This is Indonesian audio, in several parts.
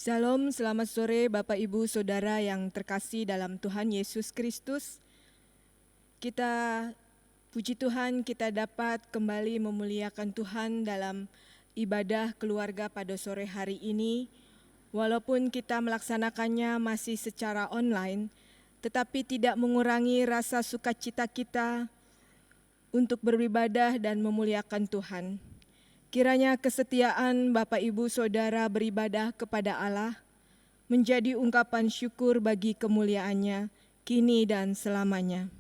Shalom, selamat sore Bapak Ibu Saudara yang terkasih dalam Tuhan Yesus Kristus. Kita puji Tuhan kita dapat kembali memuliakan Tuhan dalam ibadah keluarga pada sore hari ini. Walaupun kita melaksanakannya masih secara online, tetapi tidak mengurangi rasa sukacita kita untuk beribadah dan memuliakan Tuhan. Kiranya kesetiaan Bapak Ibu Saudara beribadah kepada Allah menjadi ungkapan syukur bagi kemuliaan-Nya kini dan selamanya.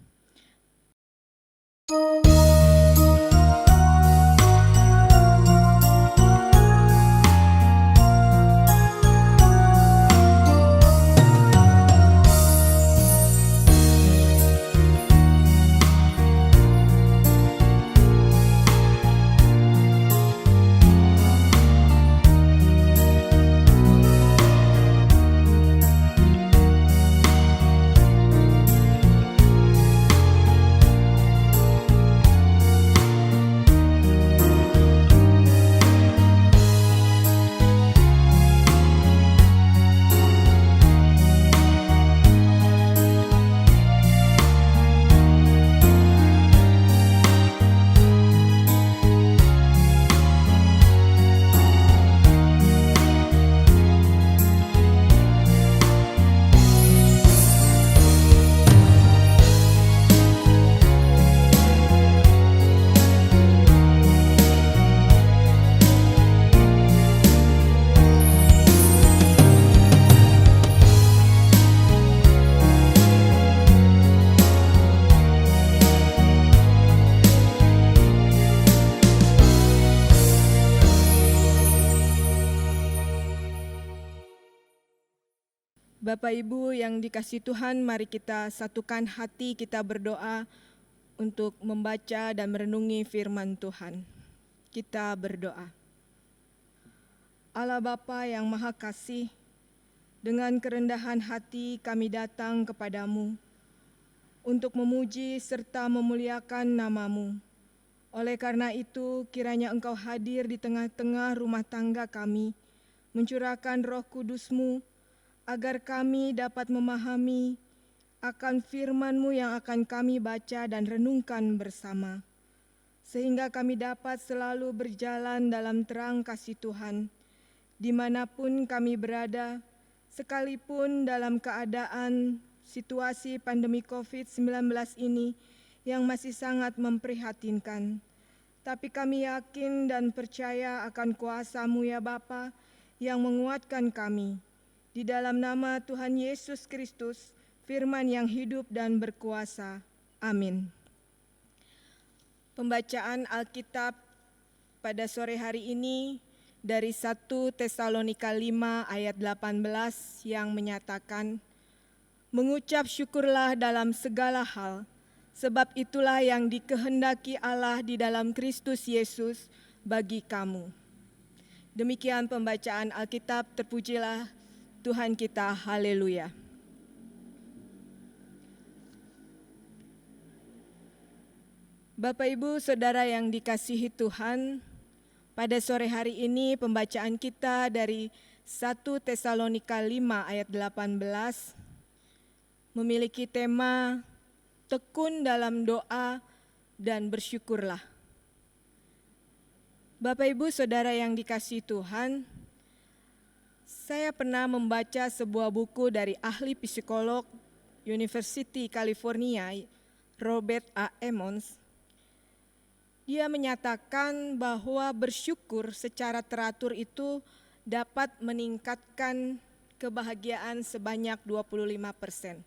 Bapak Ibu yang dikasihi Tuhan, mari kita satukan hati kita berdoa untuk membaca dan merenungi firman Tuhan. Kita berdoa. Allah Bapa yang Maha Kasih, dengan kerendahan hati kami datang kepadamu untuk memuji serta memuliakan nama-Mu. Oleh karena itu, kiranya Engkau hadir di tengah-tengah rumah tangga kami, mencurahkan Roh Kudus-Mu, agar kami dapat memahami akan firman-Mu yang akan kami baca dan renungkan bersama, sehingga kami dapat selalu berjalan dalam terang kasih Tuhan, dimanapun kami berada, sekalipun dalam keadaan situasi pandemi COVID-19 ini yang masih sangat memprihatinkan. Tapi kami yakin dan percaya akan kuasa-Mu ya Bapa yang menguatkan kami. Di dalam nama Tuhan Yesus Kristus, firman yang hidup dan berkuasa. Amin. Pembacaan Alkitab pada sore hari ini dari 1 Tesalonika 5 ayat 18 yang menyatakan, mengucap syukurlah dalam segala hal, sebab itulah yang dikehendaki Allah di dalam Kristus Yesus bagi kamu. Demikian pembacaan Alkitab, terpujilah Tuhan kita, haleluya. Bapak Ibu Saudara yang dikasihi Tuhan, pada sore hari ini pembacaan kita dari 1 Tesalonika 5 ayat 18 memiliki tema tekun dalam doa dan bersyukurlah. Bapak Ibu Saudara yang dikasihi Tuhan, saya pernah membaca sebuah buku dari ahli psikolog University California, Robert A. Emmons. Dia menyatakan bahwa bersyukur secara teratur itu dapat meningkatkan kebahagiaan sebanyak 25%.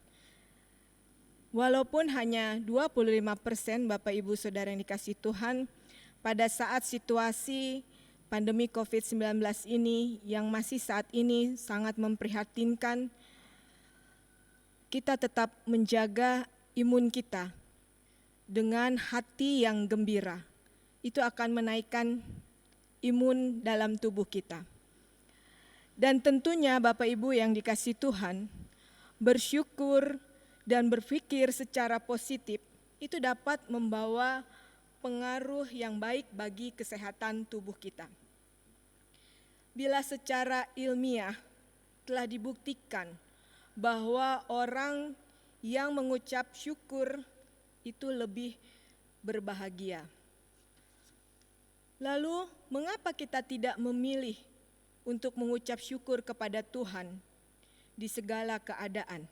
Walaupun hanya 25% Bapak Ibu Saudara yang dikasihi Tuhan, pada saat situasi pandemi COVID-19 ini yang masih saat ini sangat memprihatinkan, kita tetap menjaga imun kita dengan hati yang gembira. Itu akan menaikkan imun dalam tubuh kita. Dan tentunya Bapak Ibu yang dikasihi Tuhan, bersyukur dan berpikir secara positif itu dapat membawa pengaruh yang baik bagi kesehatan tubuh kita. Bila secara ilmiah telah dibuktikan bahwa orang yang mengucap syukur itu lebih berbahagia. Lalu, mengapa kita tidak memilih untuk mengucap syukur kepada Tuhan di segala keadaan?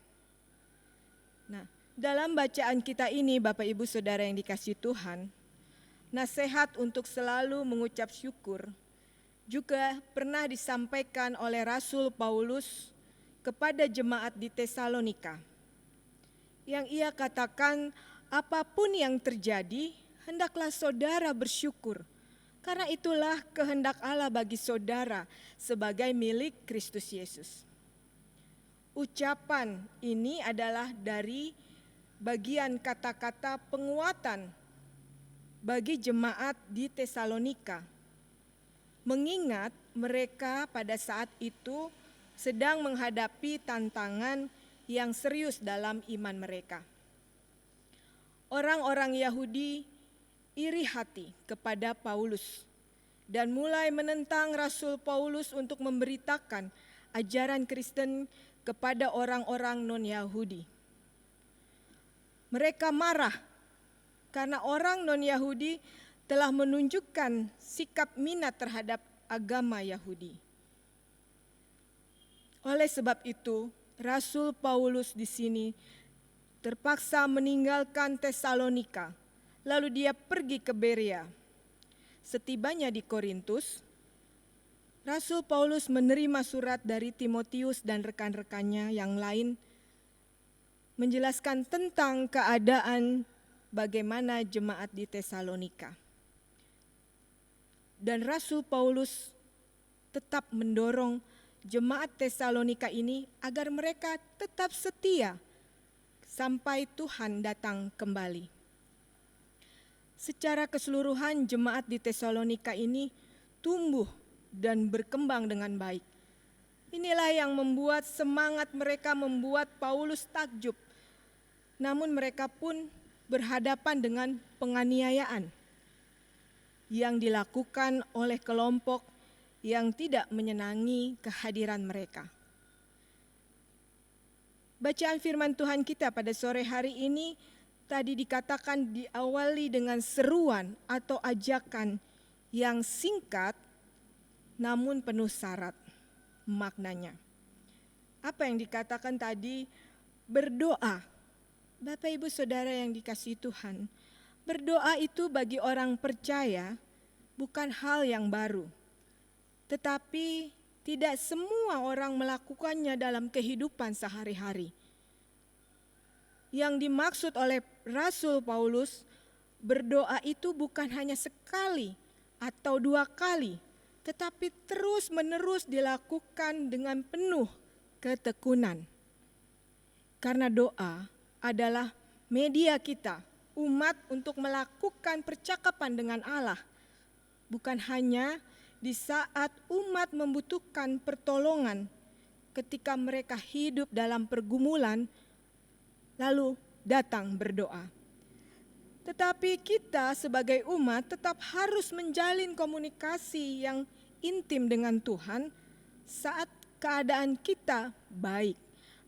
Nah, dalam bacaan kita ini, Bapak Ibu Saudara yang dikasihi Tuhan, nasihat untuk selalu mengucap syukur juga pernah disampaikan oleh Rasul Paulus kepada jemaat di Tesalonika. Yang ia katakan, apapun yang terjadi, hendaklah saudara bersyukur. Karena itulah kehendak Allah bagi saudara sebagai milik Kristus Yesus. Ucapan ini adalah dari bagian kata-kata penguatan bagi jemaat di Tesalonika. Mengingat mereka pada saat itu sedang menghadapi tantangan yang serius dalam iman mereka. Orang-orang Yahudi iri hati kepada Paulus dan mulai menentang Rasul Paulus untuk memberitakan ajaran Kristen kepada orang-orang non-Yahudi. Mereka marah karena orang non-Yahudi telah menunjukkan sikap minat terhadap agama Yahudi. Oleh sebab itu, Rasul Paulus di sini terpaksa meninggalkan Tesalonika, lalu dia pergi ke Berea. Setibanya di Korintus, Rasul Paulus menerima surat dari Timotius dan rekan-rekannya yang lain menjelaskan tentang keadaan bagaimana jemaat di Tesalonika. Dan Rasul Paulus tetap mendorong jemaat Tesalonika ini agar mereka tetap setia sampai Tuhan datang kembali. Secara keseluruhan jemaat di Tesalonika ini tumbuh dan berkembang dengan baik. Inilah yang membuat semangat mereka membuat Paulus takjub. Namun mereka pun berhadapan dengan penganiayaan yang dilakukan oleh kelompok yang tidak menyenangi kehadiran mereka. Bacaan firman Tuhan kita pada sore hari ini tadi dikatakan diawali dengan seruan atau ajakan yang singkat namun penuh syarat maknanya. Apa yang dikatakan tadi? Berdoa. Bapak Ibu Saudara yang dikasihi Tuhan, berdoa itu bagi orang percaya bukan hal yang baru. Tetapi tidak semua orang melakukannya dalam kehidupan sehari-hari. Yang dimaksud oleh Rasul Paulus, berdoa itu bukan hanya sekali atau 2 kali, tetapi terus-menerus dilakukan dengan penuh ketekunan. Karena doa adalah media kita, umat, untuk melakukan percakapan dengan Allah. Bukan hanya di saat umat membutuhkan pertolongan ketika mereka hidup dalam pergumulan, lalu datang berdoa. Tetapi kita sebagai umat tetap harus menjalin komunikasi yang intim dengan Tuhan saat keadaan kita baik.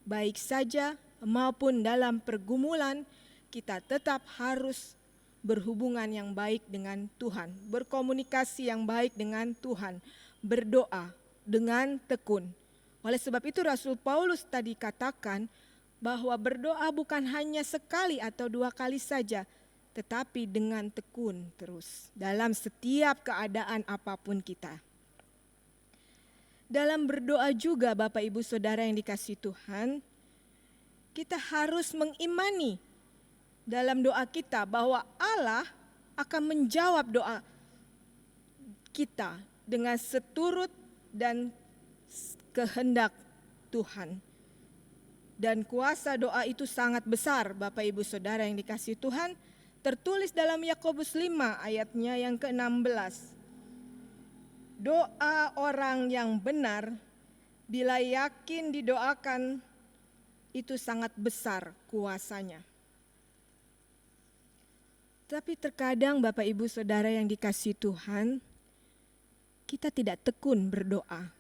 Baik saja maupun dalam pergumulan, kita tetap harus berhubungan yang baik dengan Tuhan, berkomunikasi yang baik dengan Tuhan, berdoa dengan tekun. Oleh sebab itu Rasul Paulus tadi katakan bahwa berdoa bukan hanya sekali atau 2 kali saja, tetapi dengan tekun terus dalam setiap keadaan apapun kita. Dalam berdoa juga Bapak Ibu Saudara yang dikasihi Tuhan, kita harus mengimani dalam doa kita bahwa Allah akan menjawab doa kita dengan seturut dan kehendak Tuhan. Dan kuasa doa itu sangat besar Bapak Ibu Saudara yang dikasihi Tuhan, tertulis dalam Yakobus 5 ayatnya yang ke-16. Doa orang yang benar bila yakin didoakan itu sangat besar kuasanya. Tapi terkadang Bapak Ibu Saudara yang dikasihi Tuhan, kita tidak tekun berdoa.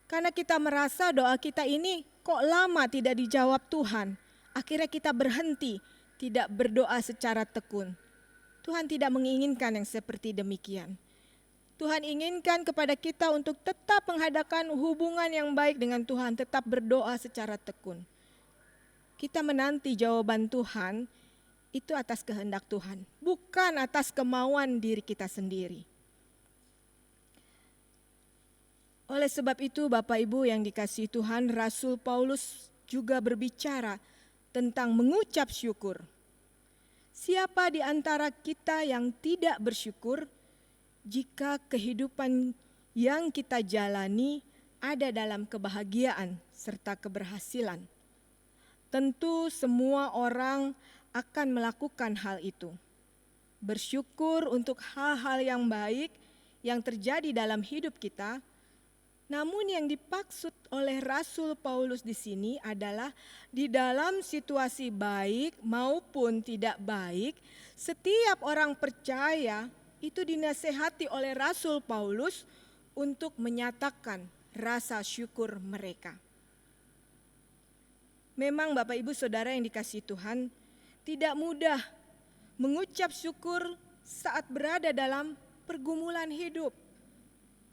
Karena kita merasa doa kita ini kok lama tidak dijawab Tuhan. Akhirnya kita berhenti, tidak berdoa secara tekun. Tuhan tidak menginginkan yang seperti demikian. Tuhan inginkan kepada kita untuk tetap mengadakan hubungan yang baik dengan Tuhan, tetap berdoa secara tekun. Kita menanti jawaban Tuhan itu atas kehendak Tuhan, bukan atas kemauan diri kita sendiri. Oleh sebab itu Bapak Ibu yang dikasihi Tuhan, Rasul Paulus juga berbicara tentang mengucap syukur. Siapa di antara kita yang tidak bersyukur jika kehidupan yang kita jalani ada dalam kebahagiaan serta keberhasilan? Tentu semua orang akan melakukan hal itu. Bersyukur untuk hal-hal yang baik yang terjadi dalam hidup kita. Namun yang dimaksud oleh Rasul Paulus di sini adalah di dalam situasi baik maupun tidak baik, setiap orang percaya itu dinasehati oleh Rasul Paulus untuk menyatakan rasa syukur mereka. Memang Bapak Ibu Saudara yang dikasihi Tuhan, tidak mudah mengucap syukur saat berada dalam pergumulan hidup.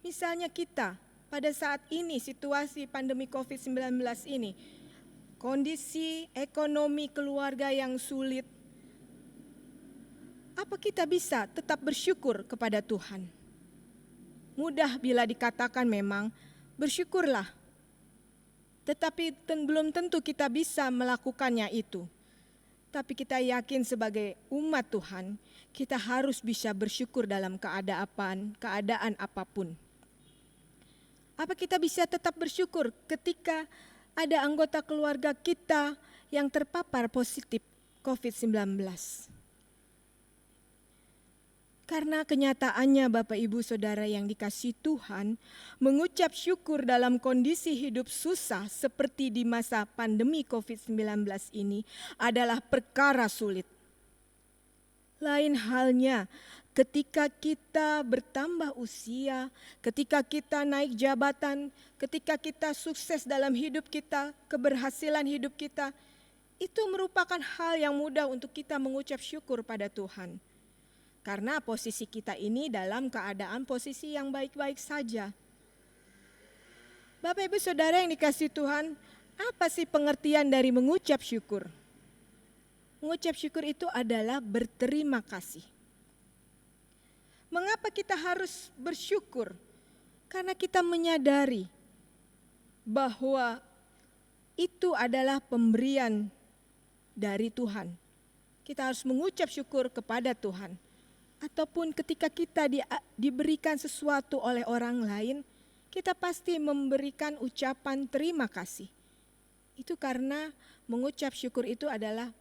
Misalnya kita pada saat ini situasi pandemi COVID-19 ini, kondisi ekonomi keluarga yang sulit, apa kita bisa tetap bersyukur kepada Tuhan? Mudah bila dikatakan memang bersyukurlah, tetapi belum tentu kita bisa melakukannya itu. Tapi kita yakin sebagai umat Tuhan, kita harus bisa bersyukur dalam keadaan apapun. Apa kita bisa tetap bersyukur ketika ada anggota keluarga kita yang terpapar positif COVID-19? Karena kenyataannya Bapak Ibu Saudara yang dikasihi Tuhan, mengucap syukur dalam kondisi hidup susah seperti di masa pandemi COVID-19 ini adalah perkara sulit. Lain halnya ketika kita bertambah usia, ketika kita naik jabatan, ketika kita sukses dalam hidup kita, keberhasilan hidup kita, itu merupakan hal yang mudah untuk kita mengucap syukur pada Tuhan. Karena posisi kita ini dalam keadaan posisi yang baik-baik saja. Bapak Ibu Saudara yang dikasihi Tuhan, apa sih pengertian dari mengucap syukur? Mengucap syukur itu adalah berterima kasih. Mengapa kita harus bersyukur? Karena kita menyadari bahwa itu adalah pemberian dari Tuhan. Kita harus mengucap syukur kepada Tuhan. Ataupun ketika kita diberikan sesuatu oleh orang lain, kita pasti memberikan ucapan terima kasih. Itu karena mengucap syukur itu adalah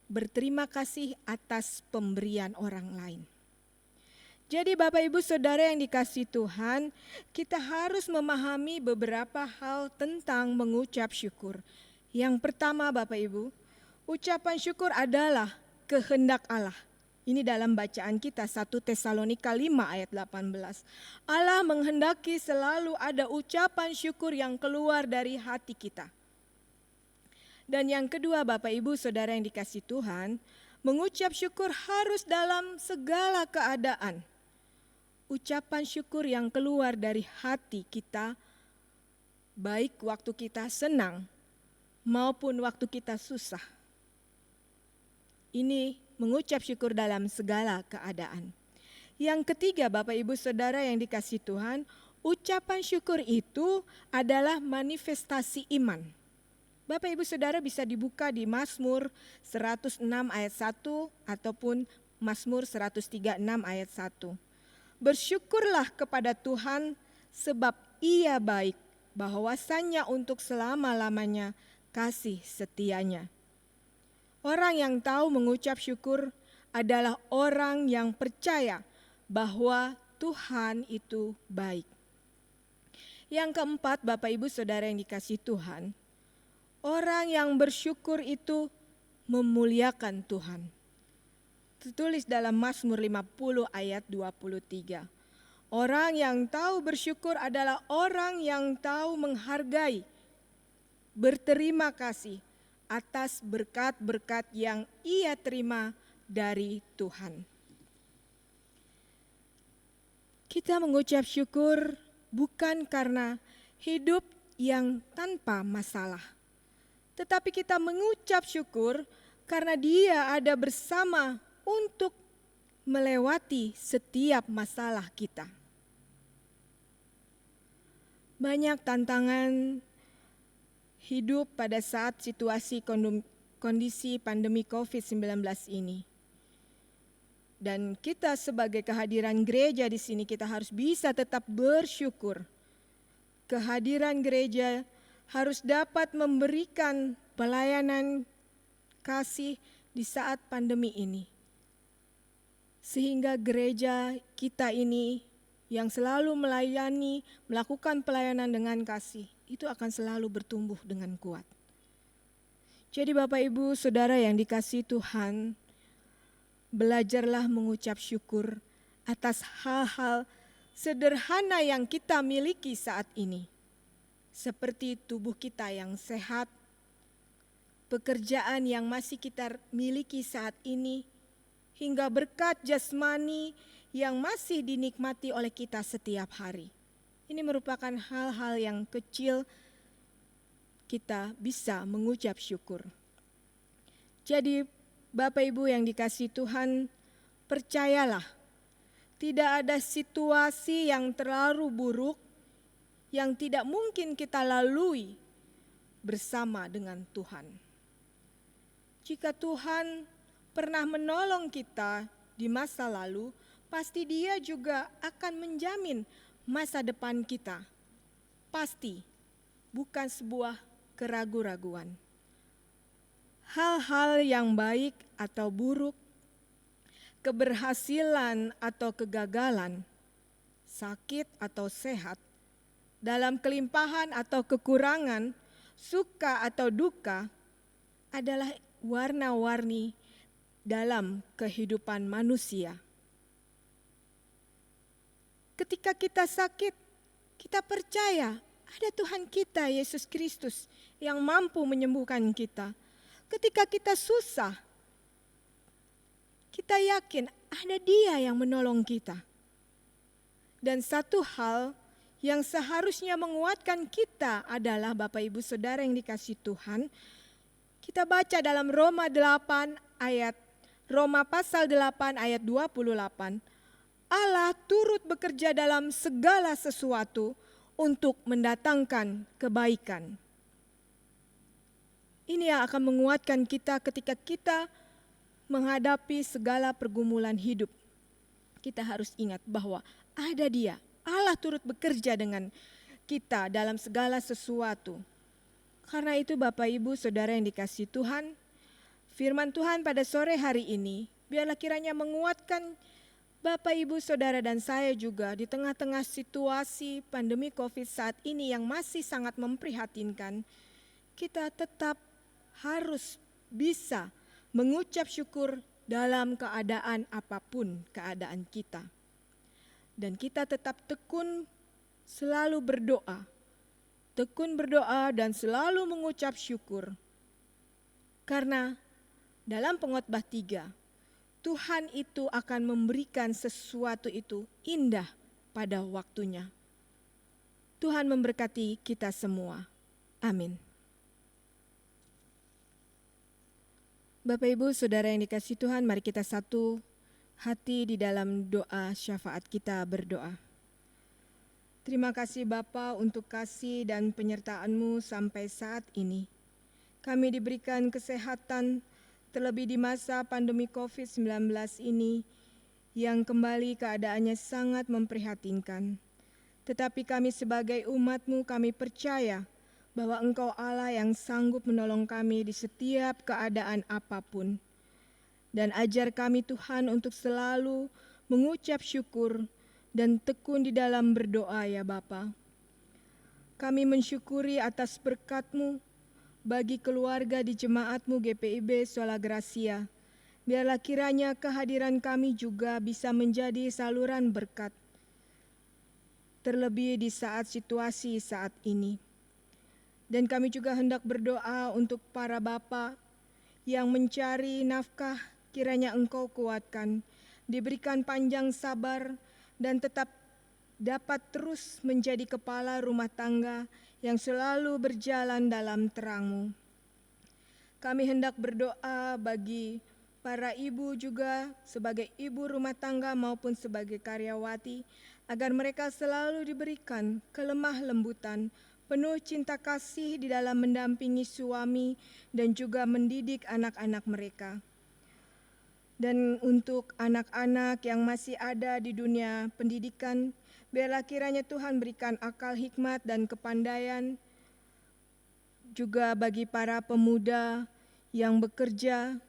berterima kasih atas pemberian orang lain. Jadi Bapak Ibu Saudara yang dikasihi Tuhan, kita harus memahami beberapa hal tentang mengucap syukur. Yang pertama Bapak Ibu, ucapan syukur adalah kehendak Allah. Ini dalam bacaan kita 1 Tesalonika 5 ayat 18. Allah menghendaki selalu ada ucapan syukur yang keluar dari hati kita. Dan yang kedua Bapak Ibu Saudara yang dikasihi Tuhan, mengucap syukur harus dalam segala keadaan. Ucapan syukur yang keluar dari hati kita, baik waktu kita senang maupun waktu kita susah. Ini mengucap syukur dalam segala keadaan. Yang ketiga Bapak Ibu Saudara yang dikasihi Tuhan, ucapan syukur itu adalah manifestasi iman. Bapak Ibu Saudara bisa dibuka di Mazmur 106 ayat 1 ataupun Mazmur 136 ayat 1. Bersyukurlah kepada Tuhan sebab Ia baik, bahwasannya untuk selama-lamanya kasih setianya. Orang yang tahu mengucap syukur adalah orang yang percaya bahwa Tuhan itu baik. Yang keempat, Bapak Ibu Saudara yang dikasihi Tuhan, orang yang bersyukur itu memuliakan Tuhan. Tertulis dalam Mazmur 50 ayat 23. Orang yang tahu bersyukur adalah orang yang tahu menghargai, berterima kasih atas berkat-berkat yang ia terima dari Tuhan. Kita mengucap syukur bukan karena hidup yang tanpa masalah, tetapi kita mengucap syukur karena Dia ada bersama untuk melewati setiap masalah kita. Banyak tantangan hidup pada saat situasi kondisi pandemi COVID-19 ini. Dan kita sebagai kehadiran gereja di sini, kita harus bisa tetap bersyukur. Kehadiran gereja harus dapat memberikan pelayanan kasih di saat pandemi ini. Sehingga gereja kita ini yang selalu melayani, melakukan pelayanan dengan kasih, itu akan selalu bertumbuh dengan kuat. Jadi Bapak Ibu Saudara yang dikasihi Tuhan, belajarlah mengucap syukur atas hal-hal sederhana yang kita miliki saat ini. Seperti tubuh kita yang sehat, pekerjaan yang masih kita miliki saat ini, hingga berkat jasmani yang masih dinikmati oleh kita setiap hari. Ini merupakan hal-hal yang kecil kita bisa mengucap syukur. Jadi Bapak Ibu yang dikasihi Tuhan, percayalah, tidak ada situasi yang terlalu buruk yang tidak mungkin kita lalui bersama dengan Tuhan. Jika Tuhan pernah menolong kita di masa lalu, pasti Dia juga akan menjamin masa depan kita. Pasti, bukan sebuah keraguan-raguan. Hal-hal yang baik atau buruk, keberhasilan atau kegagalan, sakit atau sehat, dalam kelimpahan atau kekurangan, suka atau duka, adalah warna-warni dalam kehidupan manusia. Ketika kita sakit, kita percaya ada Tuhan kita, Yesus Kristus, yang mampu menyembuhkan kita. Ketika kita susah, kita yakin ada Dia yang menolong kita. Dan satu hal yang seharusnya menguatkan kita adalah Bapak Ibu Saudara yang dikasihi Tuhan, kita baca dalam Roma pasal 8 ayat 28, Allah turut bekerja dalam segala sesuatu untuk mendatangkan kebaikan. Ini yang akan menguatkan kita ketika kita menghadapi segala pergumulan hidup. Kita harus ingat bahwa ada Dia, Allah turut bekerja dengan kita dalam segala sesuatu. Karena itu Bapak Ibu Saudara yang dikasihi Tuhan, firman Tuhan pada sore hari ini, biarlah kiranya menguatkan Bapak Ibu Saudara dan saya juga di tengah-tengah situasi pandemi COVID saat ini yang masih sangat memprihatinkan. Kita tetap harus bisa mengucap syukur dalam keadaan apapun keadaan kita. Dan kita tetap tekun selalu berdoa. Tekun berdoa dan selalu mengucap syukur. Karena dalam Pengkhotbah 3, Tuhan itu akan memberikan sesuatu itu indah pada waktunya. Tuhan memberkati kita semua. Amin. Bapak Ibu Saudara yang dikasihi Tuhan, mari kita satu hati di dalam doa syafaat kita berdoa. Terima kasih Bapa untuk kasih dan penyertaan-Mu sampai saat ini. Kami diberikan kesehatan terlebih di masa pandemi COVID-19 ini yang kembali keadaannya sangat memprihatinkan. Tetapi kami sebagai umat-Mu, kami percaya bahwa Engkau Allah yang sanggup menolong kami di setiap keadaan apapun. Dan ajar kami Tuhan untuk selalu mengucap syukur dan tekun di dalam berdoa ya Bapa. Kami mensyukuri atas berkat-Mu bagi keluarga di jemaat-Mu GPIB Sola Gracia. Biarlah kiranya kehadiran kami juga bisa menjadi saluran berkat terlebih di saat situasi saat ini. Dan kami juga hendak berdoa untuk para bapa yang mencari nafkah, kiranya Engkau kuatkan, diberikan panjang sabar, dan tetap dapat terus menjadi kepala rumah tangga yang selalu berjalan dalam terang-Mu. Kami hendak berdoa bagi para ibu juga sebagai ibu rumah tangga maupun sebagai karyawati, agar mereka selalu diberikan kelemah lembutan, penuh cinta kasih di dalam mendampingi suami dan juga mendidik anak-anak mereka. Dan untuk anak-anak yang masih ada di dunia pendidikan, biarlah kiranya Tuhan berikan akal hikmat dan kepandaian. Juga bagi para pemuda yang bekerja,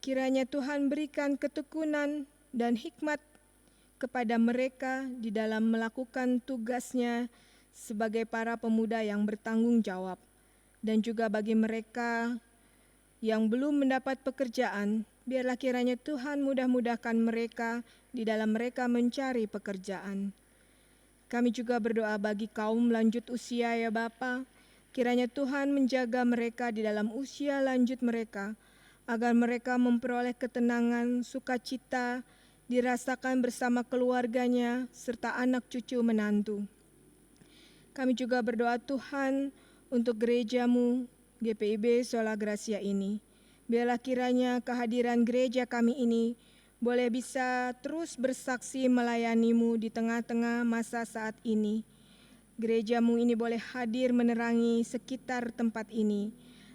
kiranya Tuhan berikan ketekunan dan hikmat kepada mereka di dalam melakukan tugasnya sebagai para pemuda yang bertanggung jawab. Dan juga bagi mereka yang belum mendapat pekerjaan, biarlah kiranya Tuhan mudah-mudahkan mereka di dalam mereka mencari pekerjaan. Kami juga berdoa bagi kaum lanjut usia ya Bapa, kiranya Tuhan menjaga mereka di dalam usia lanjut mereka, agar mereka memperoleh ketenangan, sukacita, dirasakan bersama keluarganya, serta anak cucu menantu. Kami juga berdoa Tuhan untuk gereja-Mu, GPIB Sola Gracia ini. Biarlah kiranya kehadiran gereja kami ini boleh bisa terus bersaksi melayani-Mu di tengah-tengah masa saat ini. Gereja-Mu ini boleh hadir menerangi sekitar tempat ini,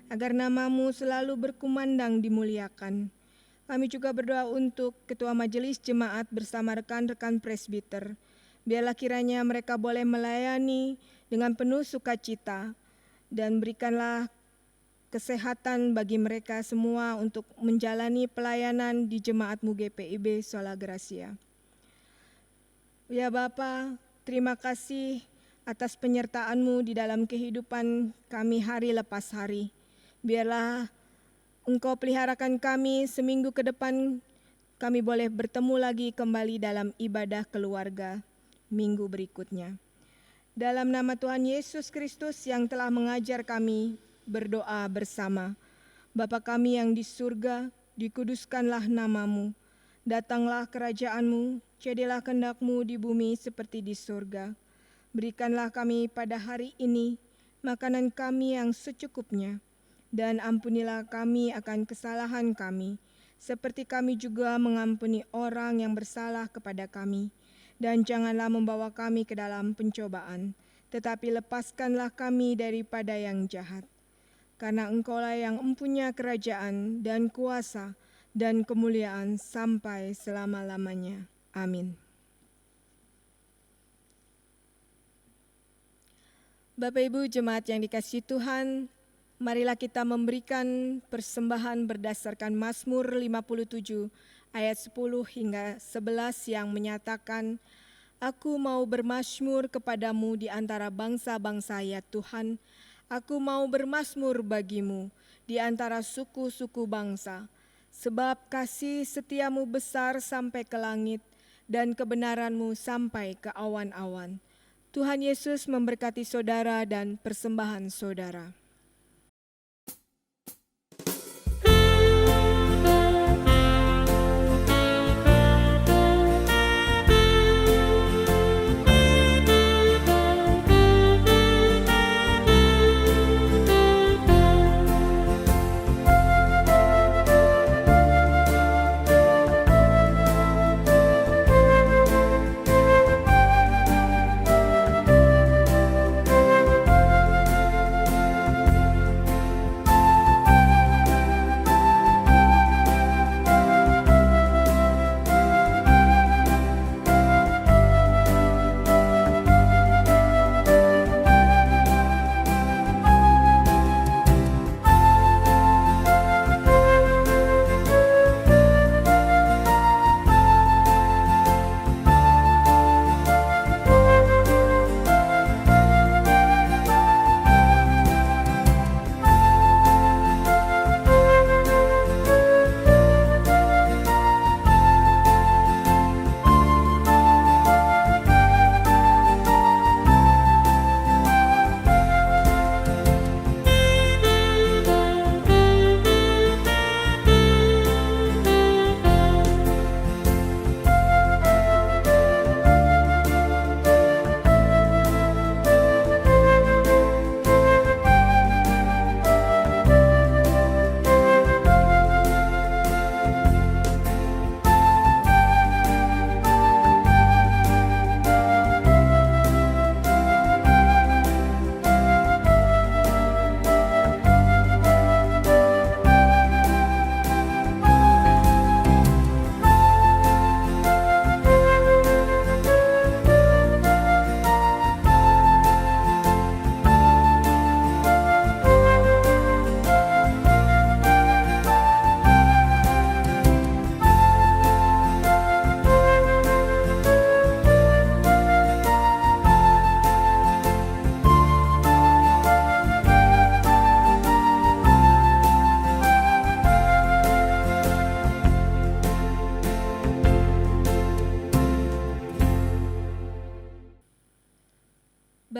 agar nama-Mu selalu berkumandang dimuliakan. Kami juga berdoa untuk Ketua Majelis Jemaat bersama rekan-rekan presbiter. Biarlah kiranya mereka boleh melayani dengan penuh sukacita, dan berikanlah kesehatan bagi mereka semua untuk menjalani pelayanan di Jemaat-Mu GPIB Sola Gracia. Ya Bapa, terima kasih atas penyertaan-Mu di dalam kehidupan kami hari lepas hari. Biarlah Engkau peliharakan kami seminggu ke depan, kami boleh bertemu lagi kembali dalam ibadah keluarga minggu berikutnya. Dalam nama Tuhan Yesus Kristus yang telah mengajar kami berdoa bersama. Bapa kami yang di surga, dikuduskanlah nama-Mu. Datanglah kerajaan-Mu, jadilah kehendak-Mu di bumi seperti di surga. Berikanlah kami pada hari ini makanan kami yang secukupnya, dan ampunilah kami akan kesalahan kami, seperti kami juga mengampuni orang yang bersalah kepada kami. Dan janganlah membawa kami ke dalam pencobaan, tetapi lepaskanlah kami daripada yang jahat. Karena Engkaulah yang mempunyai kerajaan dan kuasa dan kemuliaan sampai selama-lamanya. Amin. Bapak Ibu jemaat yang dikasihi Tuhan, marilah kita memberikan persembahan berdasarkan Mazmur 57 ayat 10 hingga 11 yang menyatakan, Aku mau bermazmur kepadamu di antara bangsa-bangsa ya Tuhan, aku mau bermazmur bagimu di antara suku-suku bangsa, sebab kasih setiamu besar sampai ke langit dan kebenaranmu sampai ke awan-awan. Tuhan Yesus memberkati saudara dan persembahan saudara.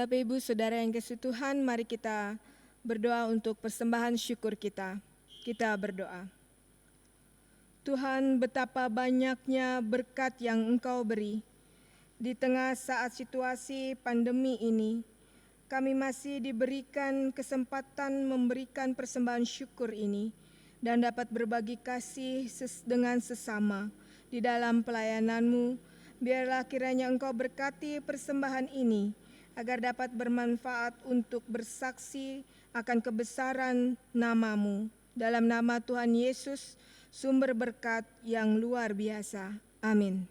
Bapak, Ibu, Saudara yang kasih Tuhan, mari kita berdoa untuk persembahan syukur kita. Kita berdoa. Tuhan, betapa banyaknya berkat yang Engkau beri. Di tengah saat situasi pandemi ini, kami masih diberikan kesempatan memberikan persembahan syukur ini dan dapat berbagi kasih dengan sesama di dalam pelayanan-Mu. Biarlah kiranya Engkau berkati persembahan ini agar dapat bermanfaat untuk bersaksi akan kebesaran nama-Mu. Dalam nama Tuhan Yesus, sumber berkat yang luar biasa. Amin.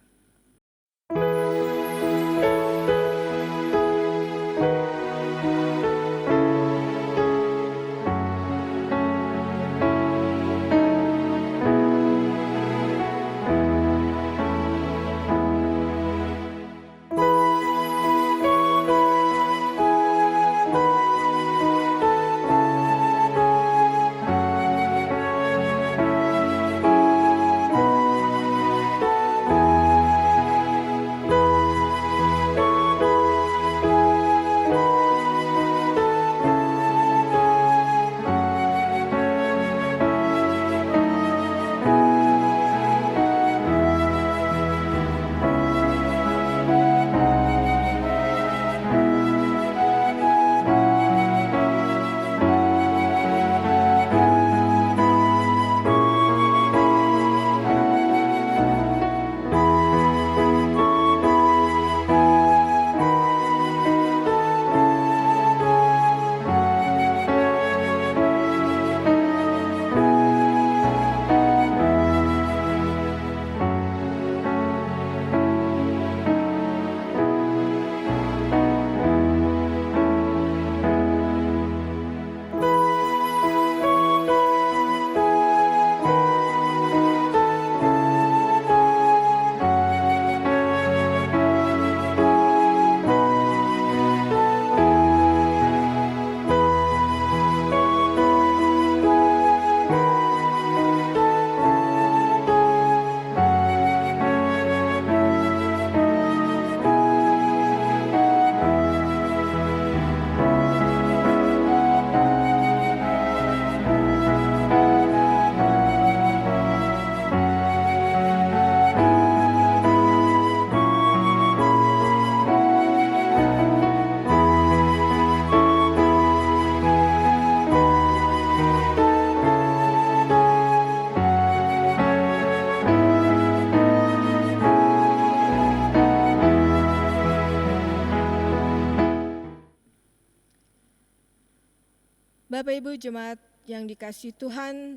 Bapak, Ibu, jemaat yang dikasihi Tuhan,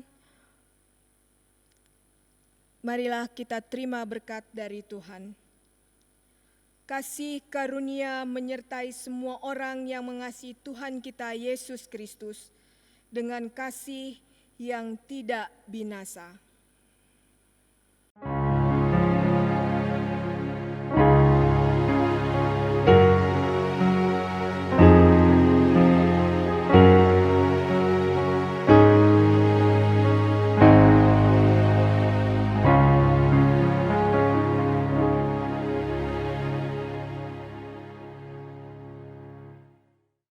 marilah kita terima berkat dari Tuhan. Kasih karunia menyertai semua orang yang mengasihi Tuhan kita Yesus Kristus dengan kasih yang tidak binasa.